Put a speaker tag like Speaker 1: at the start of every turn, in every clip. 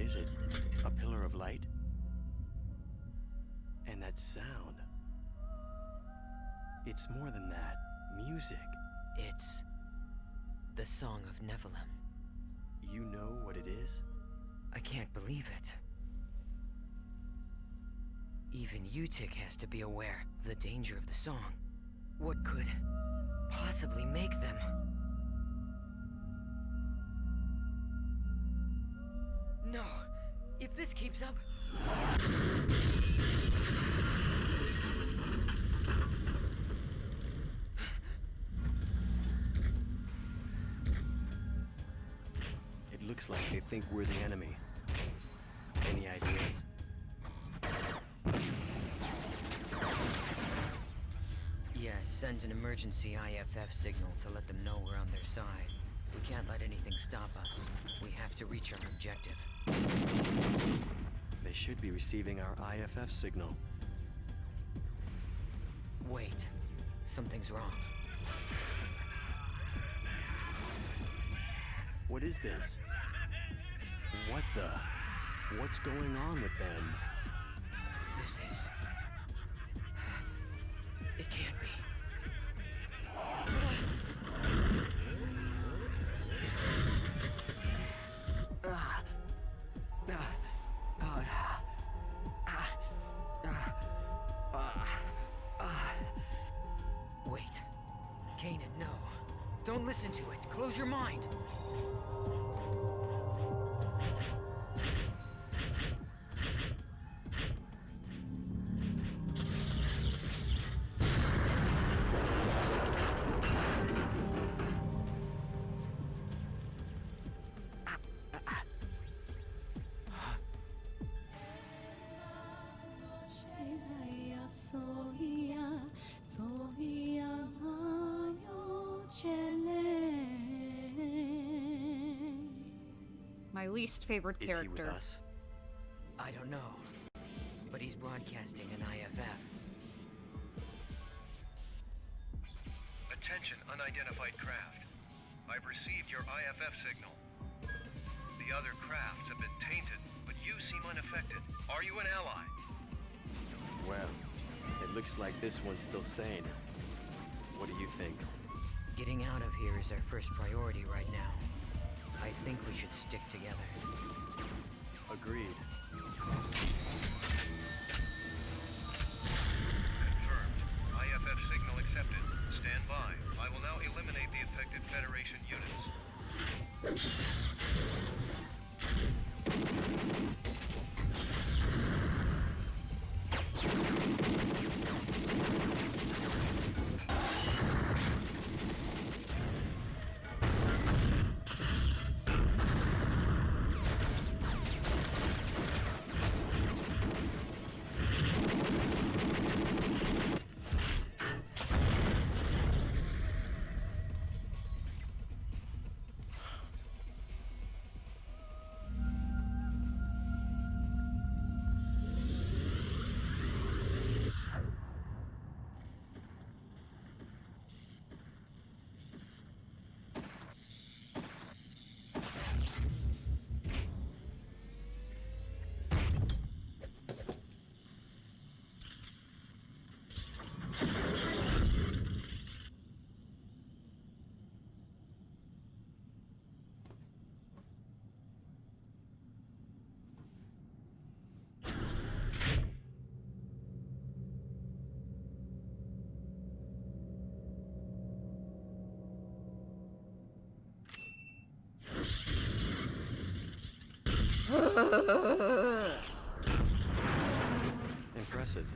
Speaker 1: is it? A pillar of light? And that sound. It's more than that. Music.
Speaker 2: It's the Song of Nephilim.
Speaker 1: You know what it is?
Speaker 2: I can't believe it. Even Utik has to be aware of the danger of the song. What could possibly make them? No! If this keeps up...
Speaker 1: It looks like they think we're the enemy. Any ideas?
Speaker 2: Yeah, send an emergency IFF signal to let them know we're on their side. We can't let anything stop us. We have to reach our objective.
Speaker 1: They should be receiving our IFF signal.
Speaker 2: Wait. Something's wrong.
Speaker 1: What is this? What the? What's going on with them?
Speaker 2: This is... It can't be. Wait. Canaan, no. Don't listen to it. Close your mind.
Speaker 3: My least favorite character.
Speaker 1: Is he with us?
Speaker 2: I don't know. But he's broadcasting an IFF.
Speaker 4: Attention, unidentified craft. I've received your IFF signal. The other crafts have been tainted, but you seem unaffected. Are you an ally?
Speaker 1: Well, it looks like this one's still sane. What do you think?
Speaker 2: Getting out of here is our first priority right now. I think we should stick together.
Speaker 1: Agreed.
Speaker 4: Confirmed. IFF signal accepted. Stand by. I will now eliminate the affected Federation units.
Speaker 1: Impressive.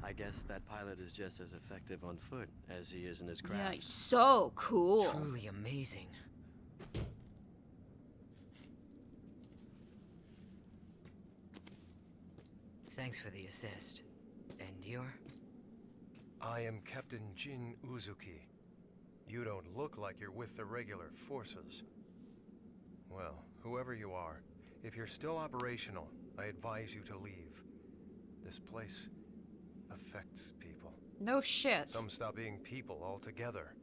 Speaker 1: I guess that pilot is just as effective on foot as he is in his craft.
Speaker 3: Yeah, he's so cool.
Speaker 2: Truly amazing. Thanks for the assist. And you're?
Speaker 4: I am Captain Jin Uzuki. You don't look like you're with the regular forces. Well, whoever you are, if you're still operational, I advise you to leave. This place affects people.
Speaker 3: No shit.
Speaker 4: Some stop being people altogether.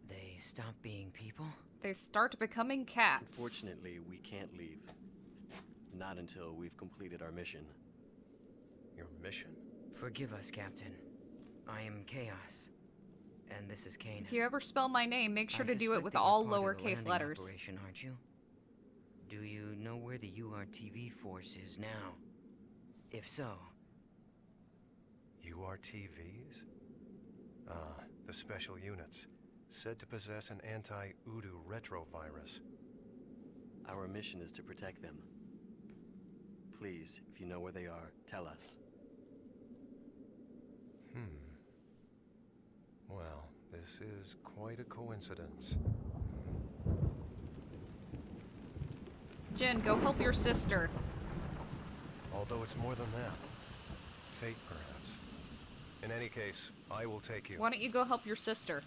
Speaker 2: They stop being people?
Speaker 3: They start becoming cats.
Speaker 1: Unfortunately, we can't leave. not until we've completed our mission.
Speaker 4: Your mission?
Speaker 2: Forgive us, Captain. I am Chaos. And this is Canaan.
Speaker 3: If you ever spell my name, make sure
Speaker 2: I
Speaker 3: to do it
Speaker 2: suspect
Speaker 3: with
Speaker 2: that you're
Speaker 3: all
Speaker 2: part of the
Speaker 3: lowercase
Speaker 2: landing
Speaker 3: letters.
Speaker 2: Operation, aren't you? Do you know where the URTV force is now? If so...
Speaker 4: URTVs? Ah, the special units, said to possess an anti-Udu retrovirus.
Speaker 1: Our mission is to protect them. Please, if you know where they are, tell us.
Speaker 4: Well, this is quite a coincidence.
Speaker 3: Jin, go help your sister.
Speaker 4: Although it's more than that. Fate, perhaps. In any case, I will take you.
Speaker 3: Why don't you go help your sister?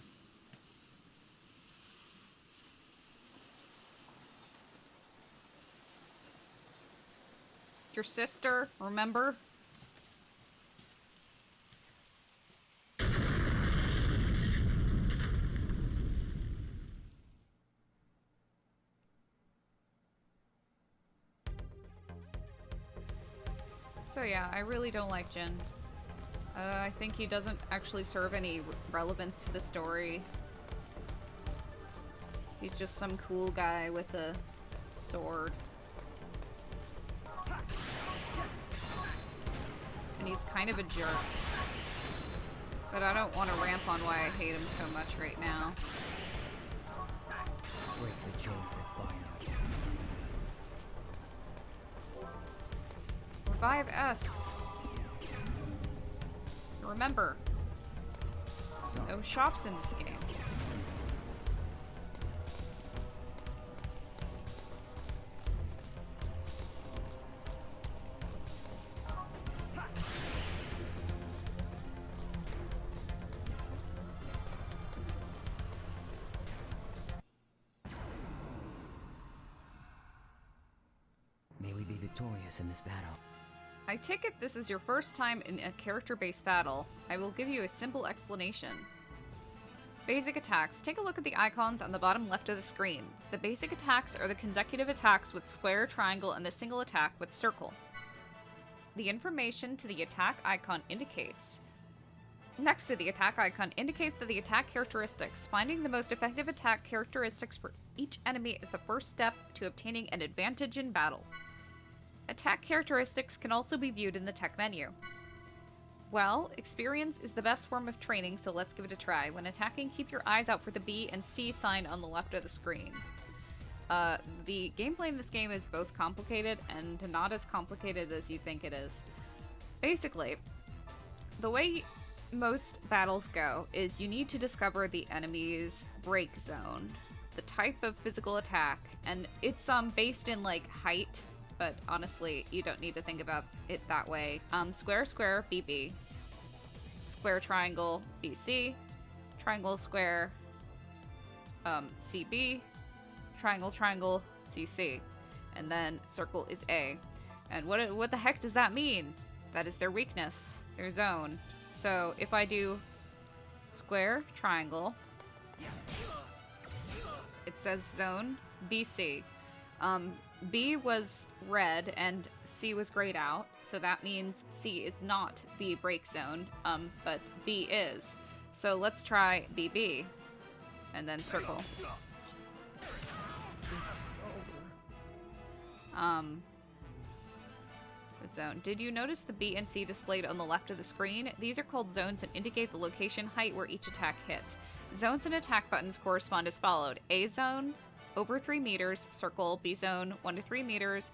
Speaker 3: Your sister, remember? So yeah, I really don't like Jin. I think he doesn't actually serve any relevance to the story. He's just some cool guy with a sword. And he's kind of a jerk. But I don't want to ramp on why I hate him so much right now.
Speaker 2: break the chains that bind us.
Speaker 3: Revive S. Remember, no shops in this game.
Speaker 2: May we be victorious in this battle.
Speaker 3: I take it this is your first time in a character-based battle. I will give you a simple explanation. Basic attacks. Take a look at the icons on the bottom left of the screen. The basic attacks are the consecutive attacks with square, triangle, and the single attack with circle. The information to the attack icon indicates... Next to the attack icon indicates that the attack characteristics. Finding the most effective attack characteristics for each enemy is the first step to obtaining an advantage in battle. Attack characteristics can also be viewed in the tech menu. Well, experience is the best form of training, so let's give it a try. When attacking, keep your eyes out for the B and C sign on the left of the screen. The gameplay in this game is both complicated and not as complicated as you think it is. Basically, the way most battles go is you need to discover the enemy's break zone, the type of physical attack, and it's based in like height, but honestly, you don't need to think about it that way. Square, square, BB. Square, triangle, BC. Triangle, square, CB. Triangle, triangle, CC. And then circle is A. And what the heck does that mean? That is their weakness, their zone. So if I do square, triangle, it says zone BC. B was red and C was grayed out, so that means C is not the break zone, but B is. So let's try BB, and then circle. Zone. Did you notice the B and C displayed on the left of the screen? These are called zones and indicate the location height where each attack hit. Zones and attack buttons correspond as followed. A zone, over 3 meters, circle. B zone, 1 to 3 meters,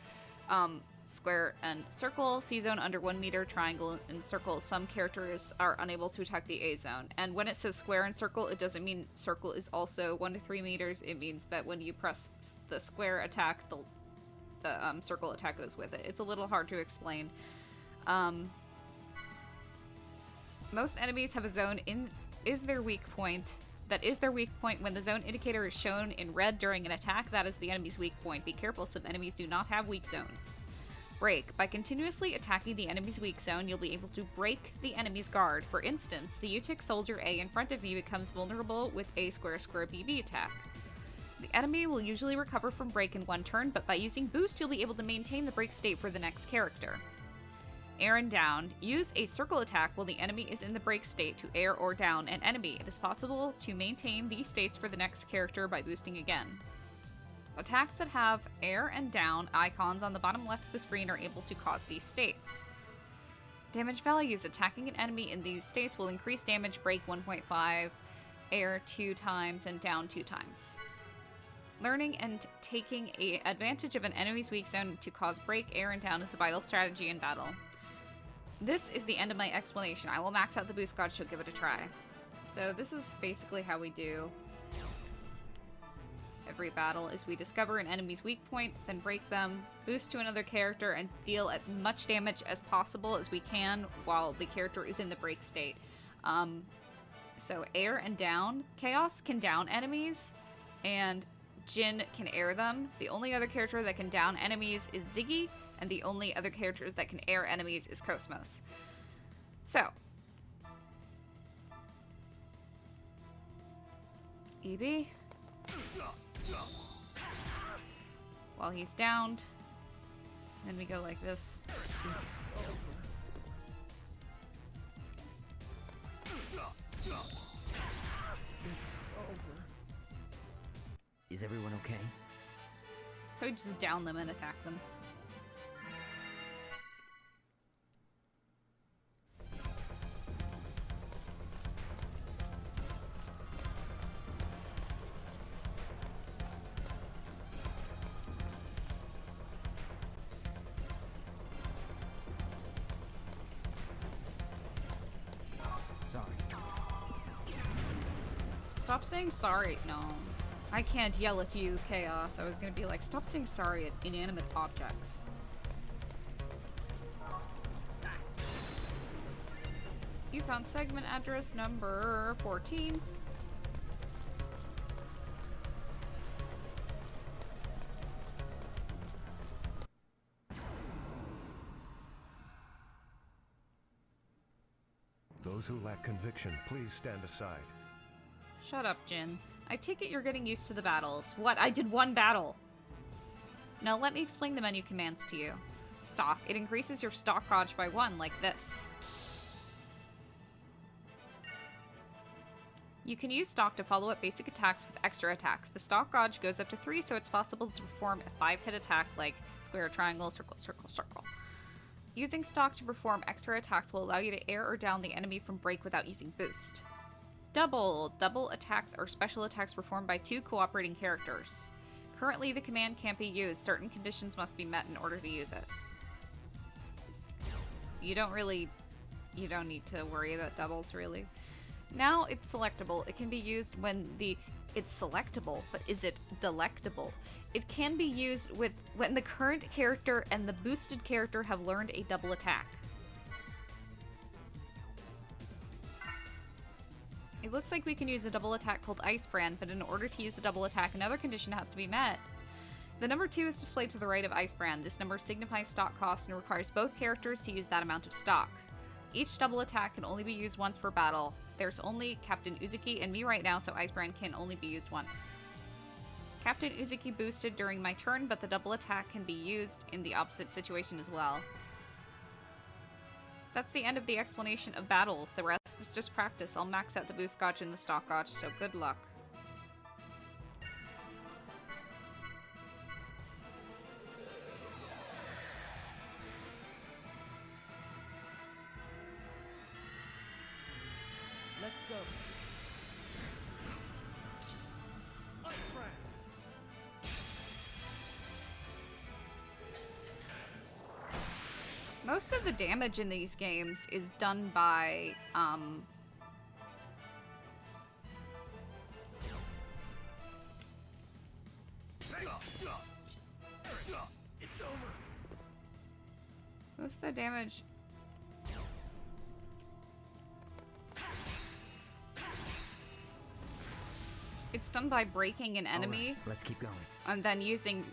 Speaker 3: square and circle. C zone, under 1 meter, triangle and circle. Some characters are unable to attack the A zone. And when it says square and circle, it doesn't mean circle is also 1 to 3 meters. It means that when you press the square attack, the circle attack goes with it. It's a little hard to explain. Most enemies have a zone is their weak point. That is their weak point. When the zone indicator is shown in red during an attack, that is the enemy's weak point. Be careful, some enemies do not have weak zones. Break. By continuously attacking the enemy's weak zone, you'll be able to break the enemy's guard. For instance, the UTIC soldier A in front of you becomes vulnerable with a square square BB attack. The enemy will usually recover from break in one turn, but by using boost, you'll be able to maintain the break state for the next character. Air and down. Use a circle attack while the enemy is in the break state to air or down an enemy. It is possible to maintain these states for the next character by boosting again. Attacks that have air and down icons on the bottom left of the screen are able to cause these states. Damage values. Attacking an enemy in these states will increase damage break 1.5, air 2 times, and down 2 times. Learning and taking advantage of an enemy's weak zone to cause break, air, and down is a vital strategy in battle. This is the end of my explanation. I will max out the boost gauge, so give it a try. So this is basically how we do every battle, is we discover an enemy's weak point, then break them, boost to another character, and deal as much damage as possible as we can while the character is in the break state. So air and down. Chaos can down enemies, and Jin can air them. The only other character that can down enemies is Ziggy, and the only other characters that can air enemies is Cosmos. So, EB, while he's downed, then we go like this.
Speaker 2: Is everyone okay?
Speaker 3: So we just down them and attack them.
Speaker 2: Sorry.
Speaker 3: Stop saying sorry. No. I can't yell at you, Chaos. I was gonna be like, stop saying sorry at inanimate objects. You found segment address number 14.
Speaker 4: Those who lack conviction, please stand aside.
Speaker 3: Shut up, Jin. I take it you're getting used to the battles. What? I did one battle! Now let me explain the menu commands to you. Stock. It increases your stock gauge by 1, like this. You can use stock to follow up basic attacks with extra attacks. The stock gauge goes up to 3, so it's possible to perform a 5-hit attack like square, triangle, circle, circle, circle. Using stock to perform extra attacks will allow you to air or down the enemy from break without using boost. Double. Double attacks are special attacks performed by 2 cooperating characters. Currently, the command can't be used. Certain conditions must be met in order to use it. You don't need to worry about doubles, really. Now it's selectable. It can be used when it's selectable, but is it delectable? It can be used when the current character and the boosted character have learned a double attack. It looks like we can use a double attack called Ice Brand, but in order to use the double attack, another condition has to be met. The number 2 is displayed to the right of Ice Brand. This number signifies stock cost and requires both characters to use that amount of stock. Each double attack can only be used once per battle. There's only Captain Uzuki and me right now, so Ice Brand can only be used once. Captain Uzuki boosted during my turn, but the double attack can be used in the opposite situation as well. That's the end of the explanation of battles. The rest is just practice. I'll max out the boost gauge and the stock gauge, so good luck.
Speaker 5: Let's go.
Speaker 3: Most of the damage in these games is done by,
Speaker 5: It's over.
Speaker 3: most of the damage... It's done by breaking an enemy.
Speaker 2: Right, let's keep going.
Speaker 3: And then using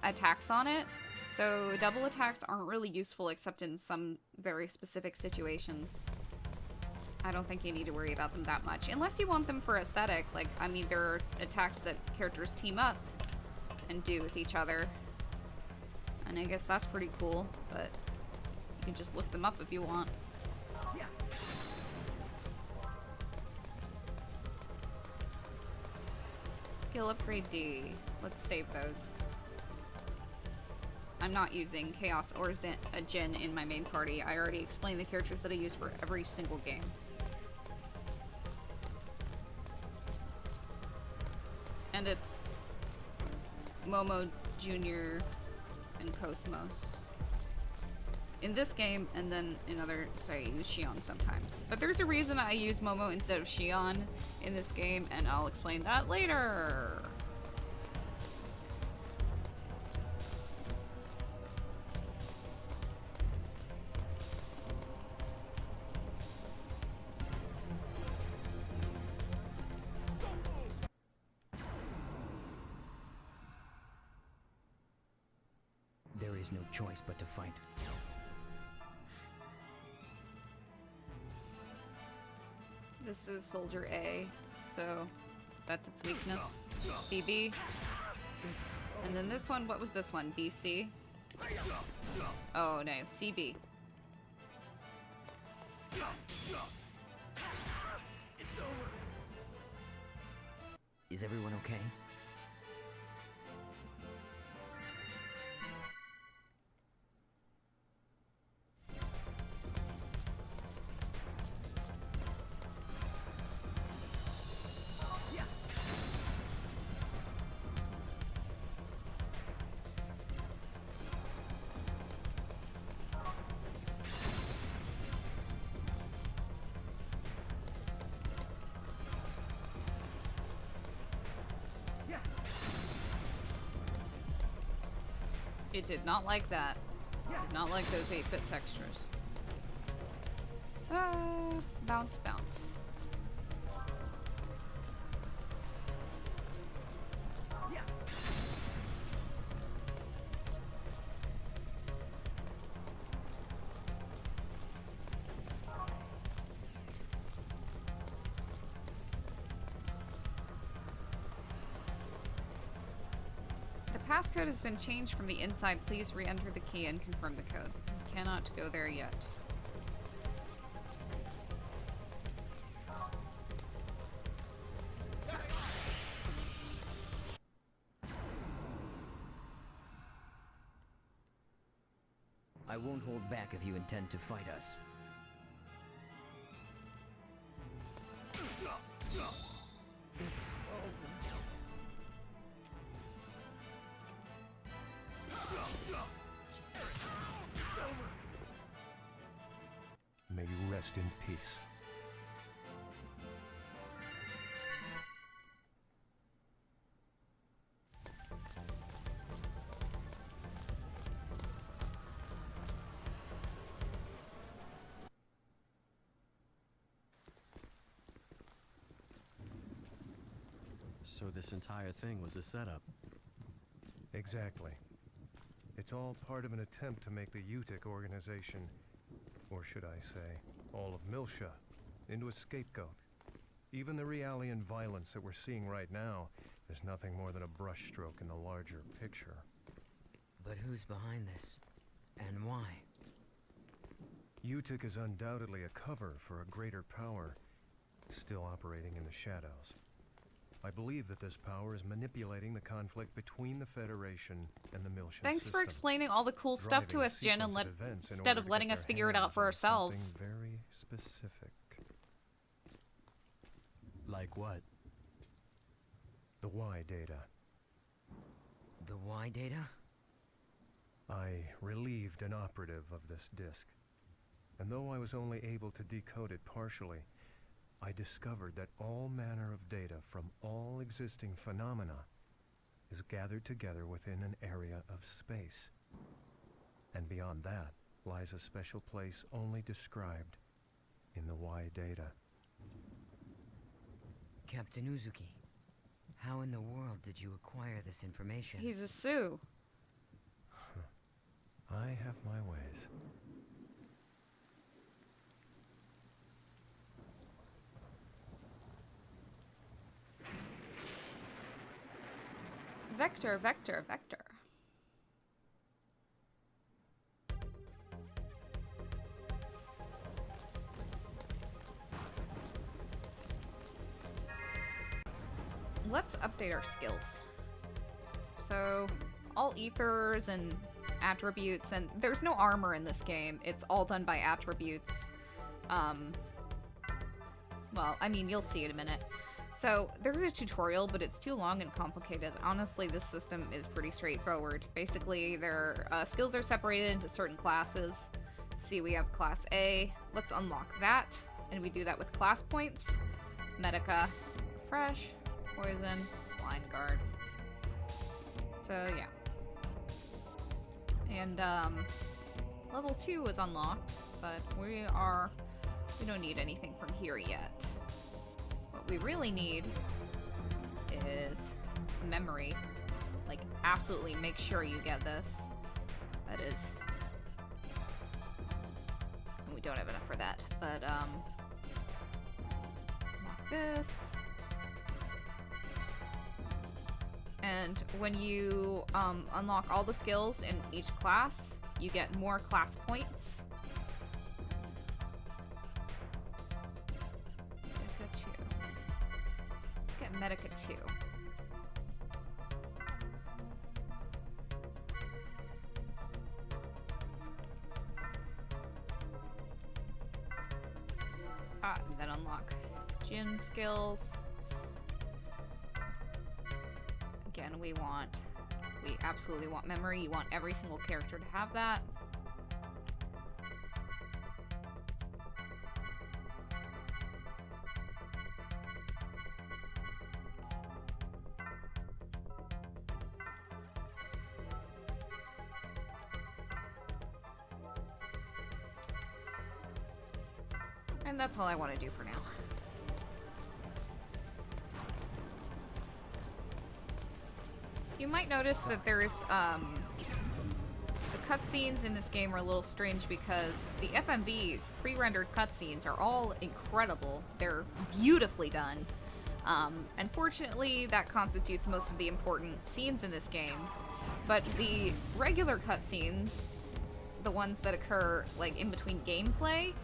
Speaker 3: attacks on it. So double attacks aren't really useful except in some very specific situations. I don't think you need to worry about them that much. Unless you want them for aesthetic. Like, I mean, there are attacks that characters team up and do with each other. And I guess that's pretty cool, but you can just look them up if you want. Skill upgrade D. Let's save those. I'm not using Chaos or Jin in my main party. I already explained the characters that I use for every single game. And it's Momo Jr. and Cosmos in this game, and then in others I use Shion sometimes. But there's a reason I use Momo instead of Shion in this game, and I'll explain that later.
Speaker 2: There is no choice but to fight.
Speaker 3: This is Soldier A, so that's its weakness. BB. And then this one, what was this one? BC? Oh no, CB.
Speaker 5: It's over.
Speaker 2: Is everyone okay?
Speaker 3: It did not like that. Did not like those 8-bit textures. Bounce, bounce. The passcode has been changed from the inside. Please re-enter the key and confirm the code. You cannot go there yet.
Speaker 2: I won't hold back if you intend to fight us.
Speaker 4: May you rest in peace.
Speaker 1: So this entire thing was a setup.
Speaker 4: Exactly. It's all part of an attempt to make the UTIC organization, or should I say, all of Miltia, into a scapegoat. Even the Realian violence that we're seeing right now is nothing more than a brushstroke in the larger picture.
Speaker 2: But who's behind this? And why?
Speaker 4: UTIC is undoubtedly a cover for a greater power, still operating in the shadows. I believe that this power is manipulating the conflict between the Federation and the Miltian
Speaker 3: Thanks
Speaker 4: system,
Speaker 3: for explaining all the cool stuff to
Speaker 4: driving a
Speaker 3: us, Jen, and
Speaker 4: sequence of events in
Speaker 3: instead
Speaker 4: order
Speaker 3: of
Speaker 4: to
Speaker 3: letting
Speaker 4: get
Speaker 3: us
Speaker 4: their
Speaker 3: figure it out
Speaker 4: hands
Speaker 3: for
Speaker 4: on
Speaker 3: ourselves.
Speaker 4: something very specific.
Speaker 1: Like what?
Speaker 4: The Y data.
Speaker 2: The Y data?
Speaker 4: I relieved an operative of this disk, and though I was only able to decode it partially, I discovered that all manner of data from all existing phenomena is gathered together within an area of space. And beyond that lies a special place only described in the Y data.
Speaker 2: Captain Uzuki, how in the world did you acquire this information?
Speaker 3: He's a Sue.
Speaker 4: I have my ways.
Speaker 3: Vector, vector, vector. Let's update our skills. So, all ethers and attributes, and there's no armor in this game. It's all done by attributes. Well, I mean, you'll see in a minute. So, there's a tutorial, but it's too long and complicated. Honestly, this system is pretty straightforward. Basically, their skills are separated into certain classes. See, we have Class A. Let's unlock that, and we do that with class points. Medica, Fresh, Poison, Blind Guard. So, yeah. And, level 2 was unlocked, but we don't need anything from here yet. What we really need is memory. Like, absolutely make sure you get this. That is... we don't have enough for that, but, unlock this. And when you unlock all the skills in each class, you get more class points. Medica 2. Let's get Medica 2. And then unlock Jin skills. Again, we absolutely want memory. You want every single character to have that. And that's all I want to do for now. You might notice that there's, the cutscenes in this game are a little strange because the FMVs, pre-rendered cutscenes, are all incredible. They're beautifully done. Unfortunately, that constitutes most of the important scenes in this game. But the regular cutscenes, the ones that occur, like, in between gameplay,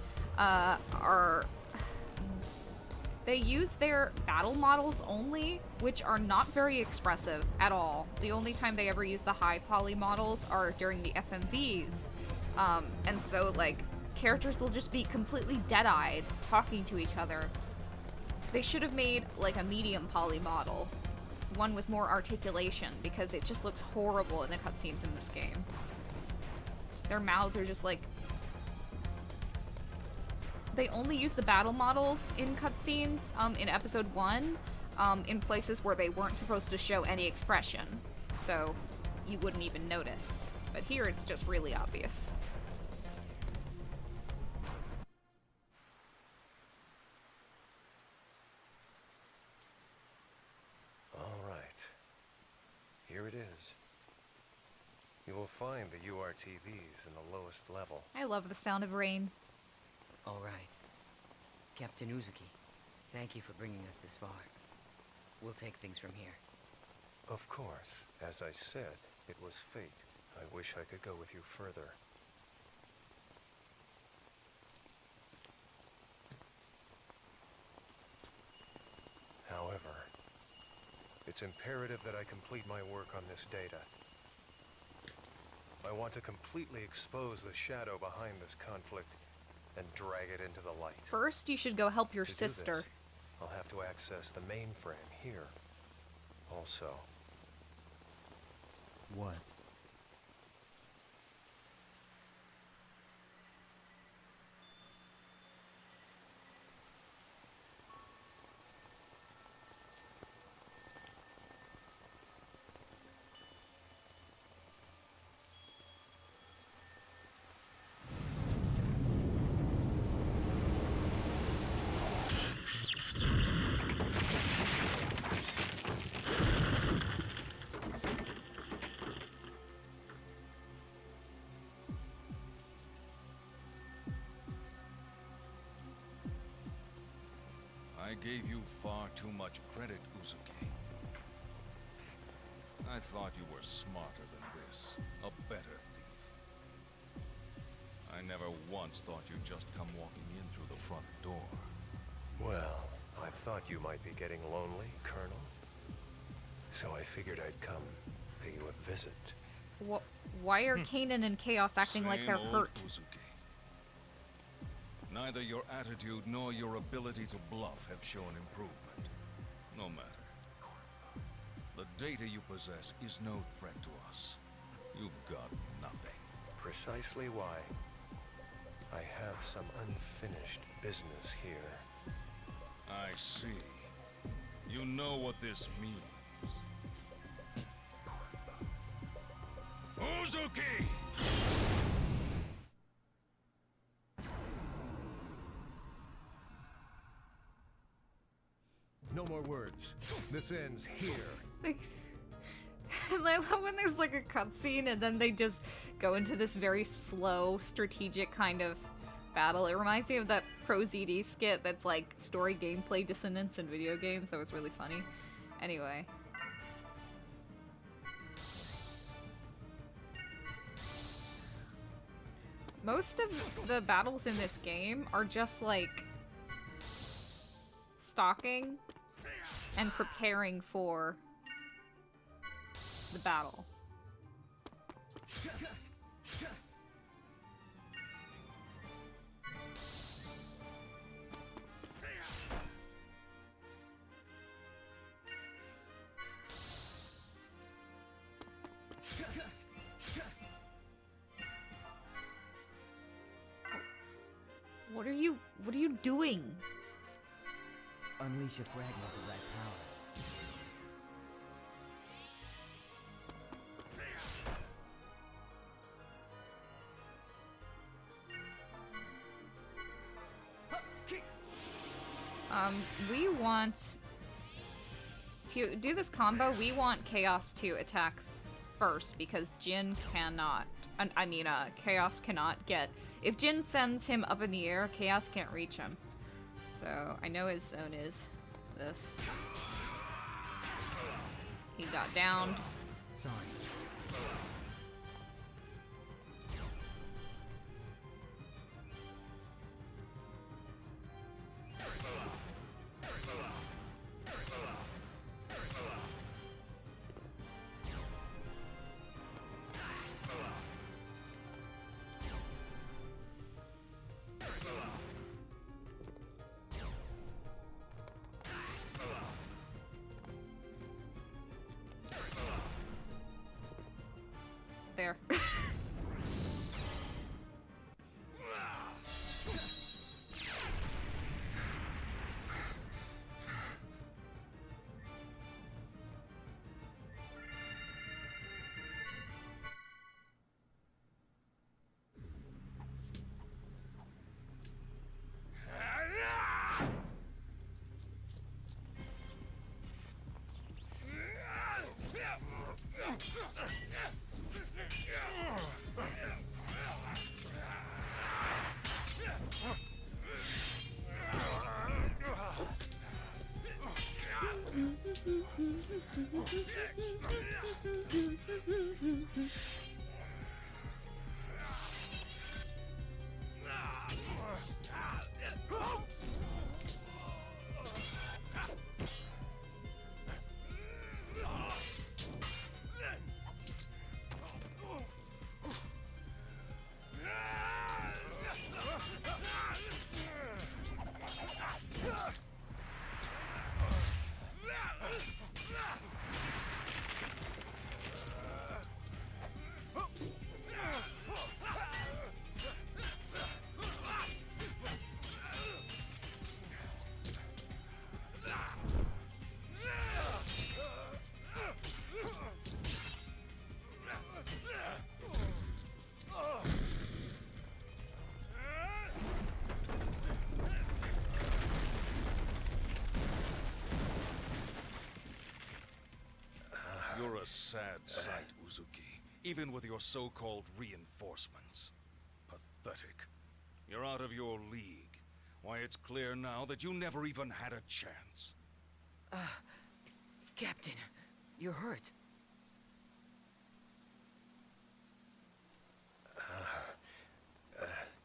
Speaker 3: they use their battle models only, which are not very expressive at all. The only time they ever use the high poly models are during the FMVs. And so, like, characters will just be completely dead-eyed, talking to each other. They should have made, like, a medium poly model. One with more articulation, because it just looks horrible in the cutscenes in this game. Their mouths are just, like... They only use the battle models in cutscenes, in Episode 1, in places where they weren't supposed to show any expression. So, you wouldn't even notice. But here, it's just really obvious.
Speaker 4: All right. Here it is. You will find the URTVs in the lowest level.
Speaker 3: I love the sound of rain.
Speaker 2: All right. Captain Uzuki, thank you for bringing us this far. We'll take things from here.
Speaker 4: Of course. As I said, it was fate. I wish I could go with you further. However, it's imperative that I complete my work on this data. I want to completely expose the shadow behind this conflict and drag it into the light.
Speaker 3: First, you should go help your
Speaker 4: To do
Speaker 3: sister.
Speaker 4: this, I'll have to access the mainframe here. Also,
Speaker 1: What?
Speaker 6: I gave you far too much credit, Uzuki. I thought you were smarter than this. A better thief. I never once thought you'd just come walking in through the front door.
Speaker 4: Well, I thought you might be getting lonely, Colonel. So I figured I'd come pay you a visit.
Speaker 3: Why are Canaan and Chaos acting like
Speaker 6: Same
Speaker 3: they're
Speaker 6: old
Speaker 3: hurt?
Speaker 6: Uzuki. Neither your attitude nor your ability to bluff have shown improvement. No matter. The data you possess is no threat to us. You've got nothing.
Speaker 4: Precisely why I have some unfinished business here.
Speaker 6: I see. You know what this means. Uzuki!
Speaker 4: No more words. This ends here.
Speaker 3: And I love when there's like a cutscene and then they just go into this very slow, strategic kind of battle. It reminds me of that Pro ZD skit that's like story gameplay dissonance in video games. That was really funny. Anyway. Most of the battles in this game are just like stalking and preparing for the battle. What are you doing?
Speaker 5: Unleash a fragment of that power.
Speaker 3: We want to do this combo. We want Chaos to attack first because Jin cannot. Chaos cannot get. If Jin sends him up in the air, Chaos can't reach him. So I know his zone is this. He got downed.
Speaker 5: Sorry.
Speaker 3: There.
Speaker 6: You're a sad sight, Uzuki, even with your so-called reinforcements. Pathetic. You're out of your league. Why, it's clear now that you never even had a chance.
Speaker 2: Captain, you're hurt.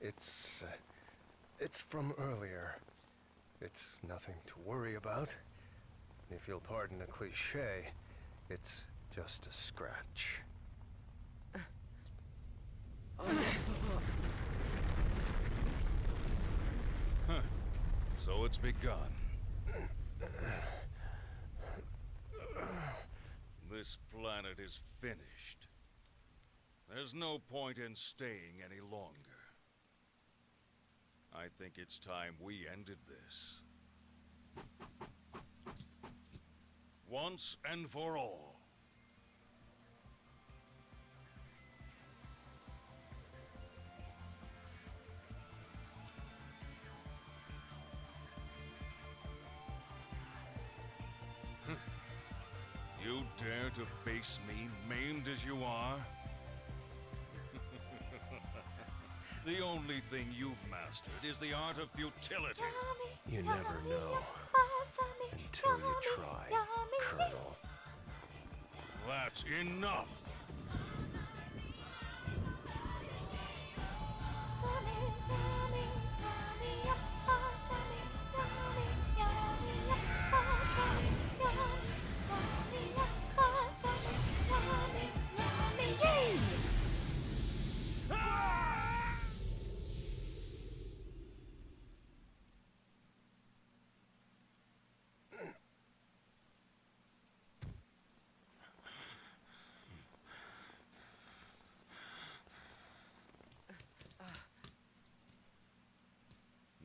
Speaker 4: It's from earlier. It's nothing to worry about. If you'll pardon the cliché, it's just a scratch.
Speaker 6: Huh. So it's begun. This planet is finished. There's no point in staying any longer. I think it's time we ended this. Once and for all. You dare to face me, maimed as you are? The only thing you've mastered is the art of futility.
Speaker 4: You never know until you try, Colonel.
Speaker 6: That's enough!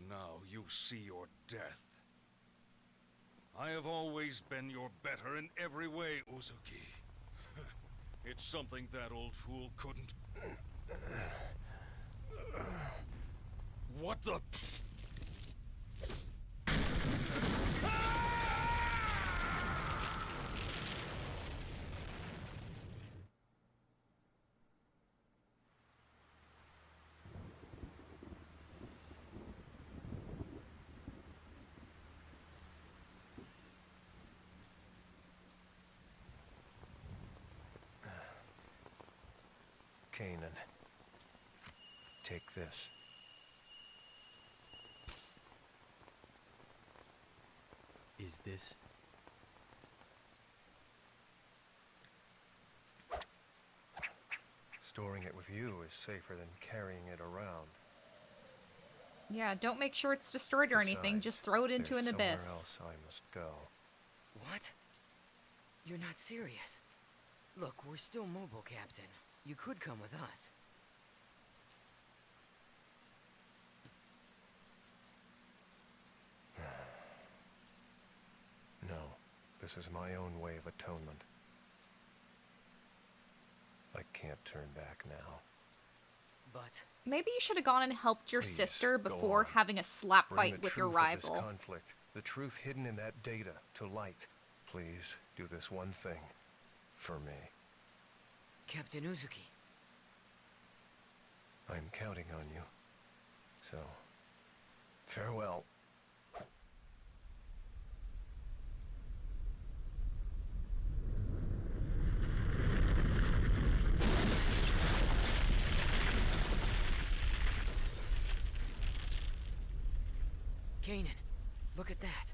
Speaker 6: Now you see your death. I have always been your better in every way, Uzuki. It's something that old fool couldn't... What the...
Speaker 4: Canaan, take this.
Speaker 1: Is this?
Speaker 4: Storing it with you is safer than carrying it around.
Speaker 3: Yeah, don't make sure it's destroyed or anything.
Speaker 4: Besides,
Speaker 3: Just throw it into
Speaker 4: there's
Speaker 3: an
Speaker 4: somewhere
Speaker 3: abyss.
Speaker 4: else I must go.
Speaker 2: What? You're not serious. Look, we're still mobile, Captain. You could come with us.
Speaker 4: No, this is my own way of atonement. I can't turn back now.
Speaker 2: But...
Speaker 3: Maybe you should have gone and helped your
Speaker 4: Please,
Speaker 3: sister
Speaker 4: go
Speaker 3: before
Speaker 4: on.
Speaker 3: having a slap
Speaker 4: Bring
Speaker 3: fight
Speaker 4: the
Speaker 3: with your
Speaker 4: truth of this
Speaker 3: rival.
Speaker 4: conflict, the truth hidden in that data, to light. Please do this one thing for me.
Speaker 2: Captain Uzuki.
Speaker 4: I'm counting on you. So, farewell.
Speaker 2: Canaan, look at that.